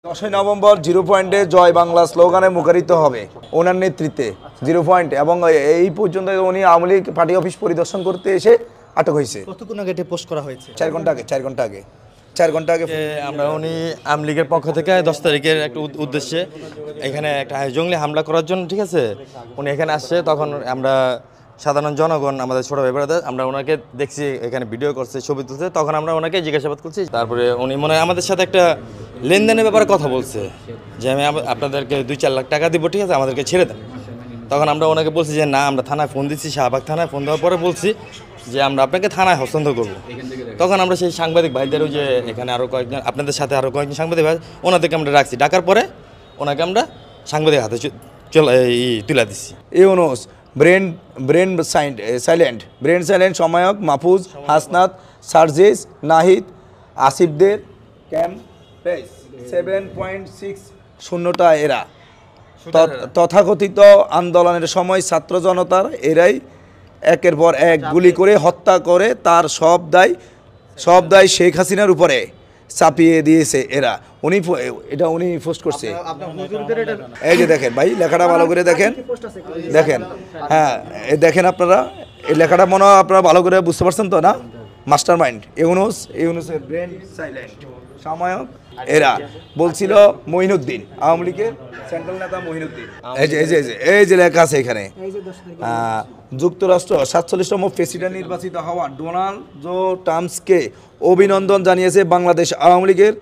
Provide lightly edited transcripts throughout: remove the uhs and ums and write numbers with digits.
10 November 0 পয়েন্টে জয় বাংলা স্লোগানে মুখরিত হবে ওনার নেতৃত্বে 0 পয়েন্ট এবং এই পর্যন্ত উনি আওয়ামী লীগ পার্টি অফিস পরিদর্শন করতে এসে আটক হয়েছে। কতক্ষণ আগে এটা পোস্ট করা হয়েছে? 4 ঘন্টা আগে আমরা উনি আওয়ামী লীগের পক্ষ থেকে 10 তারিখের একটা উদ্দেশ্যে এখানে একটা জঙ্গলি হামলা করার জন্য, ঠিক আছে, উনি এখানে আসছে। তখন আমরা সাধারণ জনগণ, আমাদের ছোটো ভাই ব্রাদার, আমরা ওনাকে দেখছি এখানে ভিডিও করছে, ছবি তুলছে। তখন আমরা ওনাকে জিজ্ঞাসাবাদ করছি। তারপরে উনি মনে হয় আমাদের সাথে একটা লেনদেনের ব্যাপারে কথা বলছে যে আমি আপনাদেরকে 2-4 লাখ টাকা দিব, ঠিক আছে, আমাদেরকে ছেড়ে দেন। তখন আমরা ওনাকে বলছি যে না, আমরা থানায় ফোন দিচ্ছি, শাহবাগ থানায় ফোন দেওয়ার পরে বলছি যে আমরা আপনাকে থানায় হস্তান্তর করবো। তখন আমরা সেই সাংবাদিক ভাইদেরও, যে এখানে আরও কয়েকজন, আপনাদের সাথে আরও কয়েকজন সাংবাদিক ভাই, ওনাদেরকে আমরা রাখছি। ডাকার পরে ওনাকে আমরা সাংবাদিক হাতে তুলে দিচ্ছি। ইউনুস ব্রেন সাইলেন্ট সমায়ক মাহফুজ, হাসনাত, সার্জিস, নাহিদ, আসিফদের ক্যাম্প 7.6 এরা তথাকথিত আন্দোলনের সময় ছাত্র জনতার এরাই একের পর এক গুলি করে হত্যা করে তার সব দায় শেখ হাসিনার উপরে চাপিয়ে দিয়েছে এরা। উনি পোস্ট করছে। এই যে দেখেন ভাই, লেখাটা ভালো করে দেখেন, হ্যাঁ দেখেন আপনারা, এই লেখাটা মনে হয় আপনারা ভালো করে বুঝতে পারছেন তো না? মাস্টার মাইন্ড ইউনুসের ব্রেন সাইলেন্ট সমায়ক এরা বলছিল মঈনুদ্দিন, আওয়ামী লীগের সেন্ট্রাল নেতা মঈনুদ্দিন। এই যে লেখা আছে এখানে, যুক্তরাষ্ট্র 47তম প্রেসিডেন্ট নির্বাচিত হওয়া ডোনাল্ড ট্রাম্পকে অভিনন্দন জানিয়েছে বাংলাদেশ আওয়ামী লীগের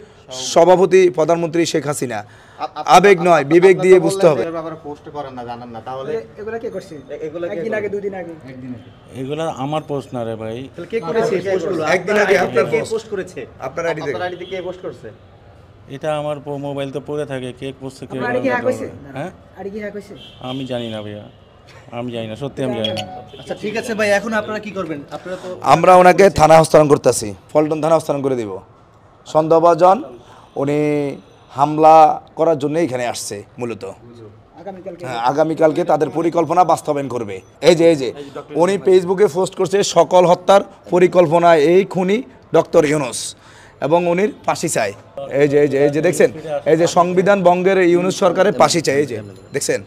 সভাপতি প্রধানমন্ত্রী শেখ হাসিনা। আবেগ নয়, বিবেক দিয়ে বুঝতে হবে। এগুলা আমার পোস্ট না রে ভাই। একদিন আগে আপনার পোস্ট করেছে, আপনার আইডি কে পোস্ট করছে? এটা আমার মোবাইল তো পড়ে থাকে, কে পোস্ট কে? হ্যাঁ, আমি জানি না ভাইয়া, আমি জানি না, সত্যি আমি জানি না। আচ্ছা ঠিক আছে ভাই, এখন আপনারা কি করবেন? আপনারা তো আমরা ওনাকে থানা হস্তান্তর করতেছি, পল্টন থানা হস্তান্তর করে দিব। সন্দেহভাজন উনি হামলা করার জন্য এখানে আসছে মূলত। আগামীকালকে তাদের পরিকল্পনা বাস্তবায়ন করবে। এই যে উনি ফেসবুকে পোস্ট করছে, সকল হত্যার পরিকল্পনা এই খুনি ডক্টর ইউনুস এবং উনির ফাঁসি চাই। এই যে দেখছেন, এই যে সংবিধান ভঙ্গের ইউনুস সরকারের ফাঁসি চাই। এই যে দেখছেন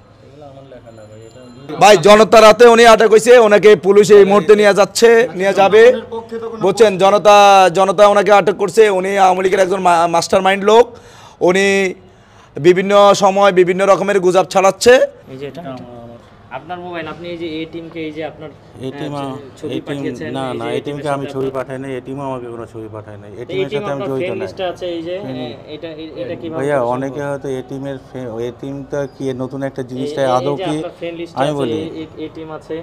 ভাই, জনতার রাতে উনি আটক হয়েছে, ওনাকে পুলিশ এই মুহূর্তে নিয়ে যাবে, বুঝছেন? জনতা ওনাকে আটক করছে। উনি আওয়ামী লীগের একজন মাস্টার মাইন্ড লোক। উনি বিভিন্ন সময় বিভিন্ন রকমের গুজব ছড়াচ্ছে। আপনার মোবাইল, আপনি এই যে এই টিমকে, এই যে আপনার ছবি পাঠিয়েছেন, না এই টিমকে আমি ছবি পাঠাই নাই, এই টিমও আমাকে কোনো ছবি পাঠায় নাই। এই টিমের সাথে আমি জড়িত না। আছে এই যে এটা কিভাবে ভাইয়া, অনেকে হয়তো এই টিমটা কি নতুন একটা জিনিসটা আদৌ কি, আমি বলি এই টিম আছে,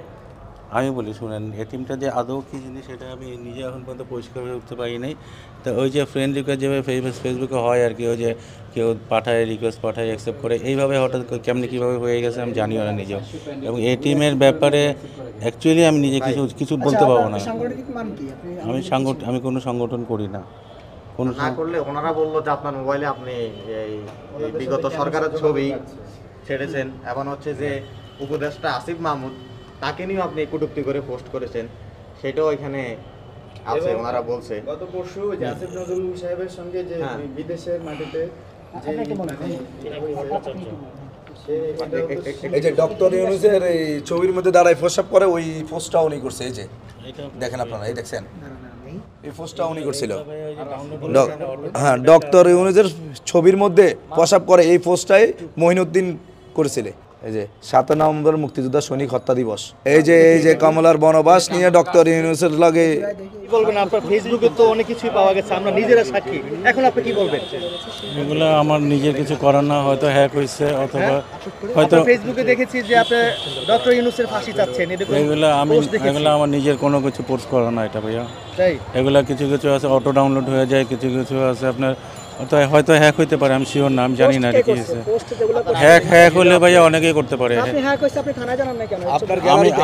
আমি বলি শুনেন, এই টিমটা যে আদৌ কি জিনিস সেটা আমি নিজে এখন পর্যন্ত পরিষ্কার হয়ে উঠতে পারি নাই। তো ওই যে ফ্রেন্ড রিকোয়েস্ট যেভাবে ফেসবুকে হয় আর কি, ওই যে কেউ পাঠায়, রিকোয়েস্ট পাঠায়, অ্যাকসেপ্ট করে, এইভাবে হঠাৎ কীভাবে হয়ে গেছে আমি জানিও না নিজেও। এবং এই টিমের ব্যাপারে অ্যাকচুয়ালি আমি নিজে কিছু বলতে পারবো না। আমি কোনো সংগঠন করি না। কোনো না করলে ওনারা বললো যে আপনার মোবাইলে আপনি এই বিগত সরকারের ছবি ছেড়েছেন, এবং হচ্ছে যে উপদেষ্টা আসিফ মাহমুদ, তাকে নিয়েও আপনি কটূক্তি করে পোস্ট করেছেন, সেটাও এখানে আছে। ওনারা বলছে গত পরশু যে আসিফ নজরুল সাহেবের সঙ্গে যে বিদেশের মাটিতে এই যে ডক্টর ইউনুসের এই ছবির মধ্যে দাঁড়ায় প্রস্রাব করে, ওই পোস্টটা উনি করছে। এই যে দেখেন আপনারা, এই দেখছেন এই পোস্টটা উনি করছিল। হ্যাঁ, ডক্টর ইউনুসের ছবির মধ্যে প্রস্রাব করে, এই পোস্টটাই মঈনুদ্দিন করেছিল। এই যে 7 নভেম্বর মুক্তিযোদ্ধা সৈনিক হত্যা দিবস। এই যে কমলার বনবাস নিয়ে ডক্টর ইউনুসের লগে কি বলবেন? আপনার ফেসবুকে তো অনেক কিছুই পাওয়া গেছে, আমরা নিজেরা সাক্ষী। এখন আপনি কি বলবেন? এগুলো আমার নিজের কিছু করার না, হয়তো হ্যাক হয়েছে, অথবা হয়তো ফেসবুকে দেখেছি যে আপনি ডক্টর ইউনুসের ফাঁসি চাচ্ছেন। এগুলো আমার নিজের কোনো কিছু পোস্ট করা না এটা ভাইয়া। এগুলা কিছু আছে অটো ডাউনলোড হয়ে যায়, কিছু আছে আপনার হয়তো হ্যাক হইতে পারে, আমি শিওর না, আমি জানি না কি হয়েছে। হ্যাক হলে ভাইয়া অনেকেই করতে পারে।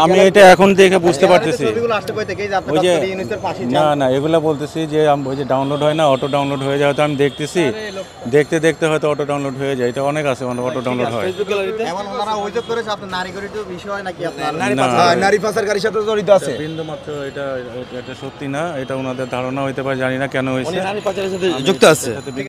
আমি এটা এখন দেখে বুঝতে পারতেছি। ওই যে না এগুলা বলতেছি যে ওই যে ডাউনলোড হয় না, অটো ডাউনলোড হয়ে যায়, হয়তো আমি দেখতে হয়তো অটো ডাউনলোড হয়ে যায়। এটা অনেক আছে অটো ডাউনলোড হয়। নারী পাচারকারীর সাথে জড়িত আছে বিন্দুমাত্র, এটা সত্যি না, এটা ওনাদের ধারণা হইতে পারে, জানি না কেন হয়েছে, নারী পাচারের সাথে যুক্ত আছে।